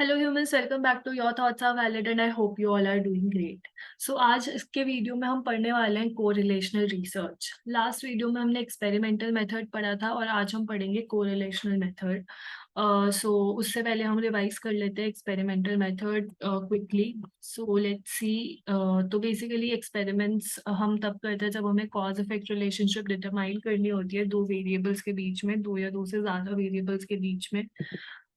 Hello humans, welcome back to your thoughts are valid and I hope you all are doing great. So आज इसके video में हम पढ़ने वाले हैं कोरिलेशनल रिसर्च। लास्ट वीडियो में हमने एक्सपेरिमेंटल मेथड पढ़ा था और आज हम पढ़ेंगे कोरिलेशनल मेथड। सो उससे पहले हम रिवाइज कर लेते हैं experimental method quickly. So let's see. तो बेसिकली एक्सपेरिमेंट्स हम तब करते हैं जब हमें कॉज इफेक्ट रिलेशनशिप डिटरमाइन करनी होती है दो वेरिएबल्स के बीच में, दो या दो से ज़्यादा वेरिएबल्स के बीच में।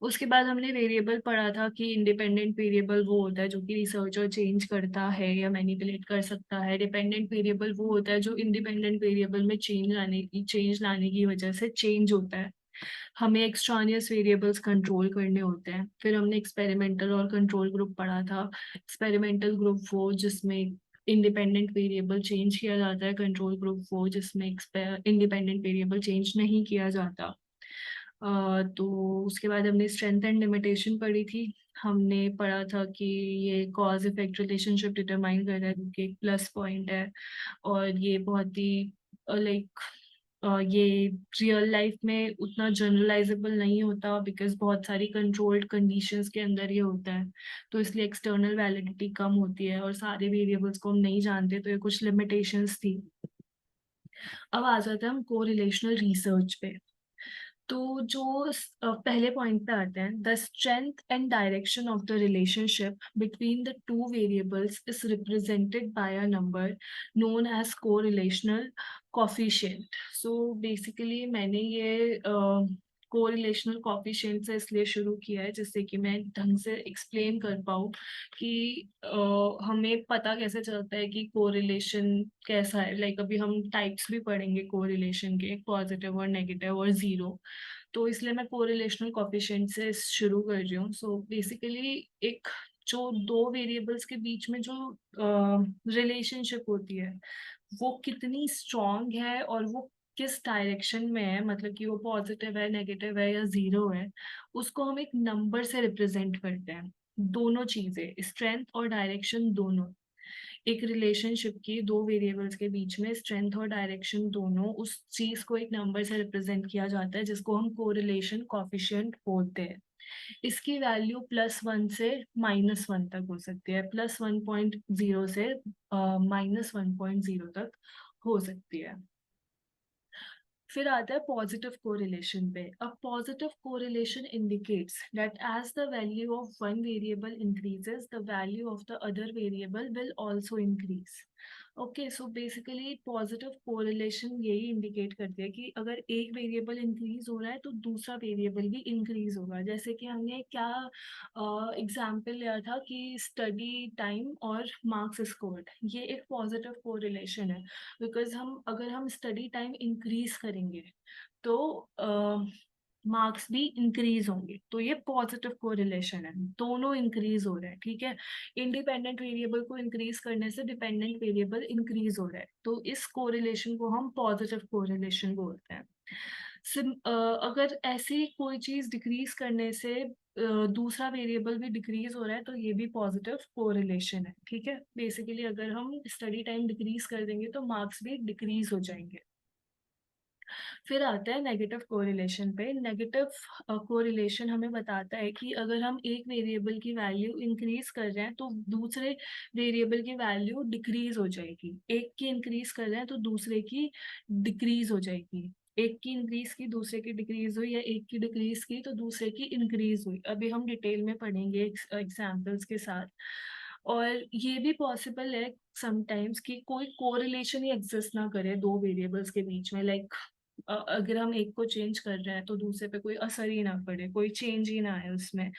उसके बाद हमने वेरिएबल पढ़ा था कि इंडिपेंडेंट वेरिएबल वो होता है जो कि रिसर्चर चेंज करता है या मैनिपुलेट कर सकता है। डिपेंडेंट वेरिएबल वो होता है जो इंडिपेंडेंट वेरिएबल में चेंज लाने की वजह से चेंज होता है। हमें एक्सट्रानियस वेरिएबल्स कंट्रोल करने होते हैं। फिर हमने एक्सपेरिमेंटल और कंट्रोल ग्रुप पढ़ा था। एक्सपेरिमेंटल ग्रुप वो जिसमें इंडिपेंडेंट वेरिएबल चेंज किया जाता है, कंट्रोल ग्रुप वो जिसमें इंडिपेंडेंट वेरिएबल चेंज नहीं किया जाता। तो उसके बाद हमने स्ट्रेंथ एंड लिमिटेशन पढ़ी थी। हमने पढ़ा था कि ये कॉज इफेक्ट रिलेशनशिप डिटरमाइन कर रहा है जो कि एक प्लस पॉइंट है। और ये बहुत ही लाइक ये रियल लाइफ में उतना जनरलाइजेबल नहीं होता बिकॉज बहुत सारी कंट्रोल्ड कंडीशंस के अंदर ये होता है। तो इसलिए एक्सटर्नल वैलिडिटी कम होती है और सारे वेरिएबल्स को हम नहीं जानते, तो ये कुछ लिमिटेशंस थी। अब आ जाते हैं हम कोरिलेशनल रिसर्च पे। तो जो पहले पॉइंट पे आते हैं, the strength and direction of the relationship between the two variables is represented by a number known as correlational coefficient. So basically मैंने ये कोरिलेशनल कोफिशिएंट से इसलिए शुरू किया है जिससे कि मैं ढंग से एक्सप्लेन कर पाऊँ कि हमें पता कैसे चलता है कि कोरिलेशन कैसा है। लाइक अभी हम टाइप्स भी पढ़ेंगे कोरिलेशन के, पॉजिटिव और नेगेटिव और जीरो। तो इसलिए मैं कोरिलेशनल कोफिशिएंट से शुरू कर रही हूँ। सो बेसिकली एक जो दो वेरिएबल्स के बीच में जो रिलेशनशिप होती है वो कितनी स्ट्रांग है और वो किस डायरेक्शन में है, मतलब कि वो पॉजिटिव है, नेगेटिव है या जीरो है, उसको हम एक नंबर से रिप्रेजेंट करते हैं। दोनों चीजें, स्ट्रेंथ और डायरेक्शन दोनों, एक रिलेशनशिप की दो वेरिएबल्स के बीच में स्ट्रेंथ और डायरेक्शन दोनों, उस चीज को एक नंबर से रिप्रेजेंट किया जाता है जिसको हम कोरिलेशन कॉफिशिएंट बोलते हैं। इसकी वैल्यू +1 से -1 तक हो सकती है, +1.0 से -1.0 तक हो सकती है। फिर आता है पॉजिटिव कोरिलेशन पे। A positive correlation indicates that as the value of one variable increases the value of the other variable will also increase. Okay, so basically positive correlation यही इंडिकेट करती है कि अगर एक वेरिएबल इंक्रीज हो रहा है तो दूसरा वेरिएबल भी इंक्रीज होगा। जैसे कि हमने क्या एग्जाम्पल लिया था कि स्टडी टाइम और मार्क्स स्कोर्ड, ये एक पॉजिटिव कोरिलेशन है। बिकॉज अगर हम स्टडी टाइम इंक्रीज करेंगे तो मार्क्स भी इंक्रीज होंगे, तो ये पॉजिटिव कोरिलेशन है। दोनों इंक्रीज हो रहे हैं, ठीक है। इंडिपेंडेंट वेरिएबल को इंक्रीज करने से डिपेंडेंट वेरिएबल इंक्रीज हो रहा है, तो इस कोरिलेशन को हम पॉजिटिव कोरिलेशन बोलते हैं। अगर ऐसी कोई चीज डिक्रीज करने से दूसरा वेरिएबल भी डिक्रीज हो रहा है तो ये भी पॉजिटिव कोरिलेशन है, ठीक है। बेसिकली अगर हम स्टडी टाइम डिक्रीज कर देंगे तो मार्क्स भी डिक्रीज हो जाएंगे। फिर आता है नेगेटिव कोरिलेशन पे। नेगेटिव कोरिलेशन हमें बताता है कि अगर हम एक वेरिएबल की वैल्यू इंक्रीज कर रहे हैं तो दूसरे वेरिएबल की वैल्यू डिक्रीज हो जाएगी। एक की इंक्रीज कर रहे हैं तो दूसरे की डिक्रीज हो जाएगी। एक की इंक्रीज की दूसरे की डिक्रीज हुई, या एक की डिक्रीज की तो दूसरे की इंक्रीज हुई। अभी हम डिटेल में पढ़ेंगे एग्जाम्पल्स के साथ। और ये भी पॉसिबल है समटाइम्स कि कोई कोरिलेशन ही एग्जिस्ट ना करे दो वेरिएबल्स के बीच में। लाइक अगर हम एक को चेंज कर रहे हैं तो दूसरे पे कोई असर ही ना पड़े, कोई चेंज ही ना आए उसमें।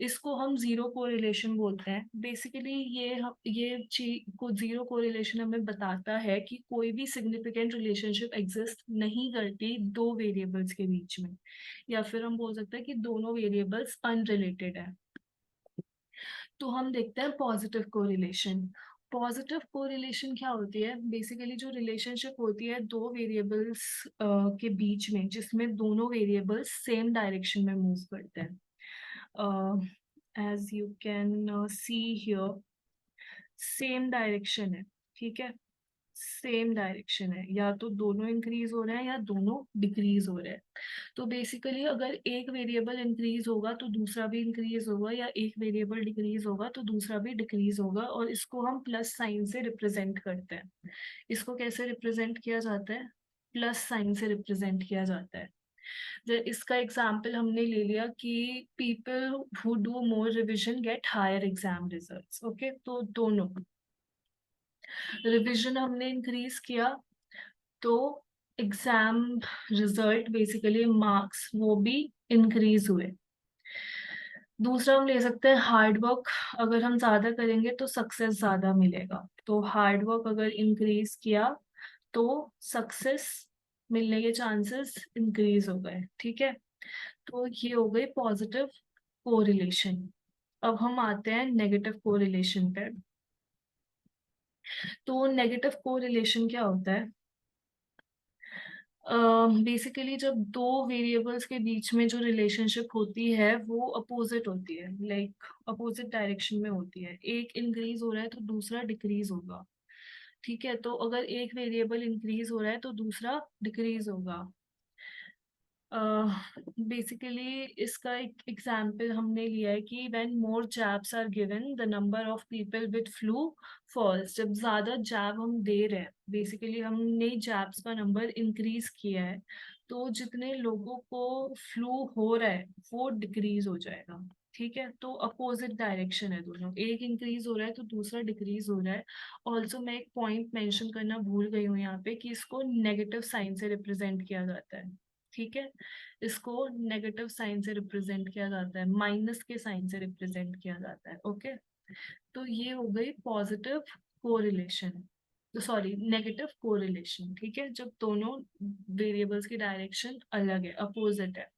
इसको हम जीरो कोरिलेशन बोलते हैं। बेसिकली ये को जीरो कोरिलेशन हमें बताता है कि कोई भी सिग्निफिकेंट रिलेशनशिप एग्जिस्ट नहीं करती दो वेरिएबल्स के बीच में, या फिर हम बोल सकते हैं कि दोनों वेरिएबल्स अनरिलेटेड है। तो हम देखते हैं पॉजिटिव कोरिलेशन। पॉजिटिव कोरिलेशन क्या होती है? बेसिकली जो रिलेशनशिप होती है दो वेरिएबल्स के बीच में जिसमें दोनों वेरिएबल्स सेम डायरेक्शन में मूव करते हैं। As you can see here, same direction है, ठीक है। सेम डायरेक्शन है, या तो दोनों इंक्रीज हो रहे हैं या दोनों डिक्रीज हो रहे हैं। तो बेसिकली अगर एक वेरिएबल इंक्रीज होगा तो दूसरा भी इंक्रीज होगा, या एक वेरिएबल डिक्रीज होगा तो दूसरा भी डिक्रीज होगा, और इसको हम प्लस साइन से रिप्रेजेंट करते हैं। इसको कैसे रिप्रेजेंट किया जाता है? प्लस साइन से रिप्रेजेंट किया जाता है। इसका एग्जाम्पल हमने ले लिया कि people who do more revision get higher exam results. Okay, तो दोनों रिविजन हमने इंक्रीज किया तो एग्जाम रिजल्ट बेसिकली मार्क्स वो भी इंक्रीज हुए। दूसरा हम ले सकते हैं हार्ड वर्क, अगर हम ज्यादा करेंगे तो सक्सेस ज्यादा मिलेगा। तो हार्ड वर्क अगर इंक्रीज किया तो सक्सेस मिलने के चांसेस इंक्रीज हो गए। ठीक है, तो ये हो गई पॉजिटिव कोरिलेशन। अब हम आते हैं नेगेटिव कोरिलेशन पे। तो नेगेटिव कोरिलेशन क्या होता है? बेसिकली जब दो वेरिएबल्स के बीच में जो रिलेशनशिप होती है वो अपोजिट होती है, लाइक अपोजिट डायरेक्शन में होती है। एक इंक्रीज हो रहा है तो दूसरा डिक्रीज होगा। ठीक है, तो अगर एक वेरिएबल इंक्रीज हो रहा है तो दूसरा डिक्रीज होगा। बेसिकली इसका एक एग्जाम्पल हमने लिया है कि when more jabs are given the number of people with flu falls. जब ज्यादा जैब हम दे रहे हैं, बेसिकली हमने जैब्स का नंबर इंक्रीज किया है, तो जितने लोगों को फ्लू हो रहा है वो डिक्रीज हो जाएगा। ठीक है, तो अपोजिट डायरेक्शन है दोनों, एक इंक्रीज हो रहा है तो दूसरा डिक्रीज हो रहा है। ऑल्सो मैं एक पॉइंट मेंशन करना भूल गई हूँ यहाँ पे कि इसको नेगेटिव साइन से रिप्रेजेंट किया जाता है। ठीक है, इसको नेगेटिव साइन से रिप्रेजेंट किया जाता है, माइनस के साइन से रिप्रेजेंट किया जाता है। ओके, तो ये हो गई positive correlation, sorry negative correlation. ठीक है, जब दोनों वेरिएबल्स की डायरेक्शन अलग है, अपोजिट है।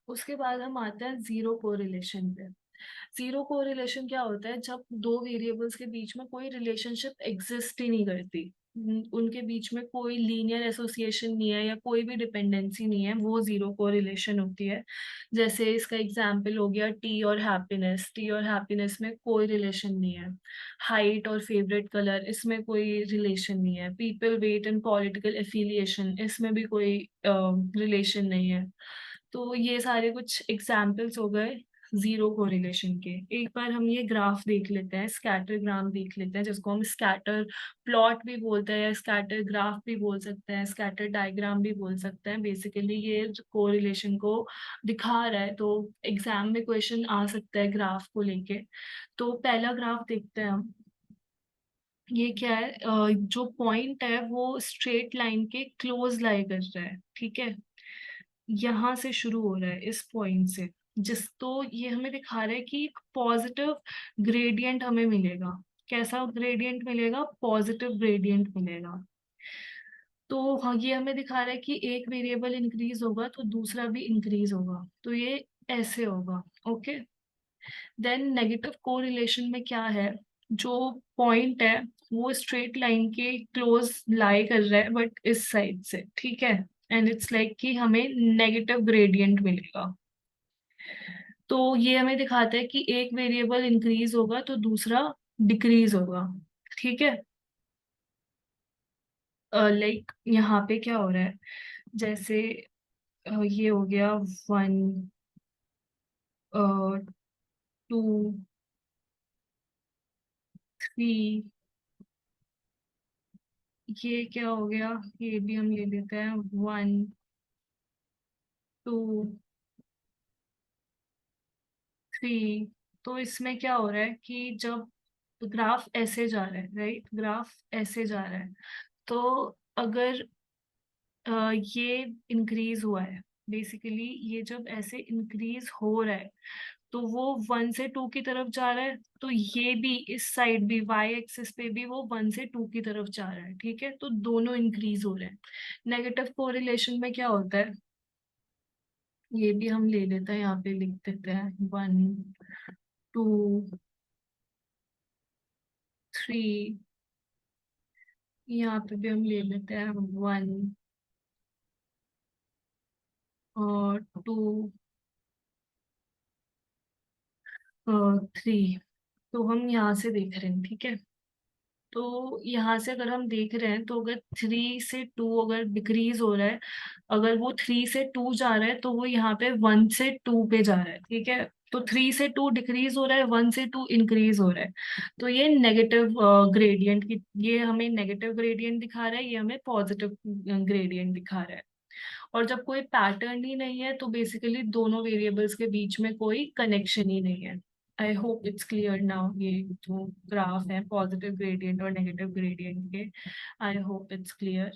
उसके बाद हम आते हैं जीरो कोरिलेशन पे। जीरो कोरिलेशन क्या होता है? जब दो वेरिएबल्स के बीच में कोई रिलेशनशिप एग्जिस्ट ही नहीं करती, उनके बीच में कोई लीनियर एसोसिएशन नहीं है या कोई भी डिपेंडेंसी नहीं है, वो जीरो कोरिलेशन होती है। जैसे इसका एग्जांपल हो गया टी और हैप्पीनेस। टी और हैप्पीनेस में कोई रिलेशन नहीं है। हाइट और फेवरेट कलर, इसमें कोई रिलेशन नहीं है। People weight and political affiliation, इसमें भी कोई रिलेशन नहीं है। तो ये सारे कुछ एग्जाम्पल्स हो गए जीरो कोरिलेशन के। एक बार हम ये ग्राफ देख लेते हैं, स्कैटर ग्राफ देख लेते हैं, जिसको हम स्कैटर प्लॉट भी बोलते हैं, स्कैटर ग्राफ भी बोल सकते हैं, स्कैटर डायग्राम भी बोल सकते हैं। बेसिकली ये कोरिलेशन को दिखा रहा है, तो एग्जाम में क्वेश्चन आ सकता है ग्राफ को लेके। तो पहला ग्राफ देखते हैं हम। ये क्या है? जो पॉइंट है वो स्ट्रेट लाइन के क्लोज लाई कर रहा है। ठीक है, यहाँ से शुरू हो रहा है इस पॉइंट से, जिस तो ये हमें दिखा रहा है कि एक पॉजिटिव ग्रेडियंट हमें मिलेगा। कैसा ग्रेडियंट मिलेगा? पॉजिटिव ग्रेडियंट मिलेगा। तो हाँ, ये हमें दिखा रहा है कि एक वेरिएबल इंक्रीज होगा तो दूसरा भी इंक्रीज होगा, तो ये ऐसे होगा। ओके, देन नेगेटिव कोरिलेशन में क्या है? जो पॉइंट है वो स्ट्रेट लाइन के क्लोज लाई कर रहा है, बट इस साइड से। ठीक है, एंड इट्स लाइक कि हमें नेगेटिव ग्रेडियंट मिलेगा। तो ये हमें दिखाता है कि एक वेरिएबल इंक्रीज होगा तो दूसरा डिक्रीज होगा। ठीक है, लाइक यहाँ पे क्या हो रहा है? जैसे ये हो गया 1, 2, 3। ये क्या हो गया? ये भी हम ले लेते हैं 1, 2, 3। तो इसमें क्या हो रहा है कि जब ग्राफ ऐसे जा रहा है, राइट, ग्राफ ऐसे जा रहा है, तो अगर ये इंक्रीज हुआ है, बेसिकली ये जब ऐसे इंक्रीज हो रहा है तो वो 1 से 2 की तरफ जा रहा है, तो ये भी इस साइड भी वाई एक्सिस पे भी वो 1 से 2 की तरफ जा रहा है। ठीक है, तो दोनों इंक्रीज हो रहे हैं। नेगेटिव कोरिलेशन में क्या होता है? ये भी हम ले लेते हैं, यहाँ पे लिख देते हैं 1, 2, 3। यहाँ पे भी हम ले लेते हैं 1 और 2 और 3। तो हम यहाँ से देख रहे हैं। ठीक है, तो यहाँ से अगर हम देख रहे हैं तो अगर 3 से 2 अगर डिक्रीज हो रहा है, अगर वो 3 से 2 जा रहा है तो वो यहाँ पे 1 से 2 पे जा रहा है, ठीक है। तो 3 से 2 डिक्रीज हो रहा है, 1 से 2 इंक्रीज हो रहा है। तो ये नेगेटिव ग्रेडियंट की, ये हमें नेगेटिव ग्रेडियंट दिखा रहा है, ये हमें पॉजिटिव ग्रेडियंट दिखा रहा है। और जब कोई पैटर्न ही नहीं है तो बेसिकली दोनों वेरिएबल्स के बीच में कोई कनेक्शन ही नहीं है। I hope it's clear now, ये जो ग्राफ है पॉजिटिव ग्रेडियंट और नेगेटिव ग्रेडियंट के, आई होप इट्स क्लियर।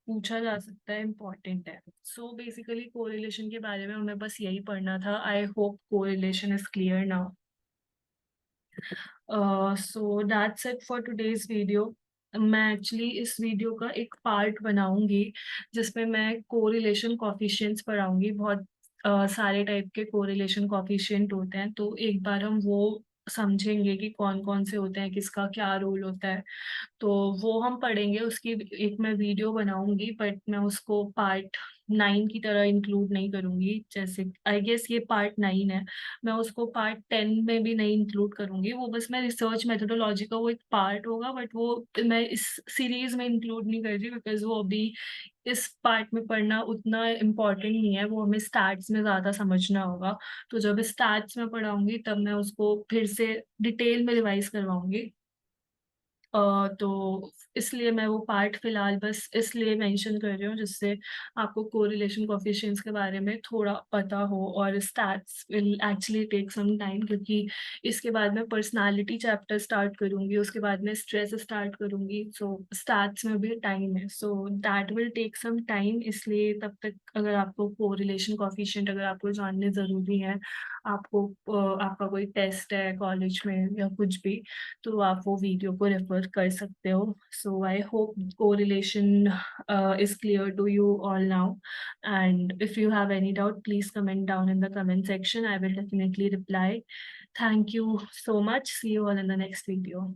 पूछा जा सकता है, इम्पोर्टेंट है। सो बेसिकली कोरिलेशन के बारे में हमें बस यही पढ़ना था। आई hope correlation is clear now. So that's it for today's video. मैं एक्चुअली इस वीडियो का एक पार्ट बनाऊंगी जिसमें मैं कोरिलेशन कॉफिशिएंट्स पढ़ाऊंगी। बहुत सारे टाइप के कोरिलेशन कॉफिशिएंट होते हैं, तो एक बार हम वो समझेंगे कि कौन कौन से होते हैं, किसका क्या रोल होता है। तो वो हम पढ़ेंगे, उसकी एक मैं वीडियो बनाऊंगी, बट मैं उसको पार्ट 9 की तरह इंक्लूड नहीं करूंगी। जैसे आई गेस ये पार्ट 9 है, मैं उसको पार्ट 10 में भी नहीं इंक्लूड करूंगी। वो बस मैं रिसर्च मेथोडोलॉजी का वो एक पार्ट होगा, बट वो मैं इस सीरीज में इंक्लूड नहीं कर रही बिकॉज वो अभी इस पार्ट में पढ़ना उतना इम्पोर्टेंट नहीं है, वो हमें स्टैट्स में ज़्यादा समझना होगा। तो जब स्टैट्स में पढ़ाऊंगी तब मैं उसको फिर से डिटेल में रिवाइज करवाऊंगी। तो इसलिए मैं वो पार्ट फिलहाल बस इसलिए मेंशन कर रही हूँ जिससे आपको कोरिलेशन कोफिशिएंट्स के बारे में थोड़ा पता हो। और stats will actually take some time, क्योंकि इसके बाद मैं पर्सनालिटी चैप्टर स्टार्ट करूँगी, उसके बाद मैं स्ट्रेस स्टार्ट करूँगी। सो स्टैट्स में भी टाइम है, so that will take some time. इसलिए तब तक अगर आपको कोरिलेशन कोफिशिएंट अगर आपको जानने ज़रूरी है, आपको आपका कोई टेस्ट है कॉलेज में या कुछ भी, तो आप वो वीडियो को रेफर कर सकते हो। So I hope correlation is clear to you all now, and if you have any doubt please comment down in the comment section. I will definitely reply. Thank you so much. See you all in the next video.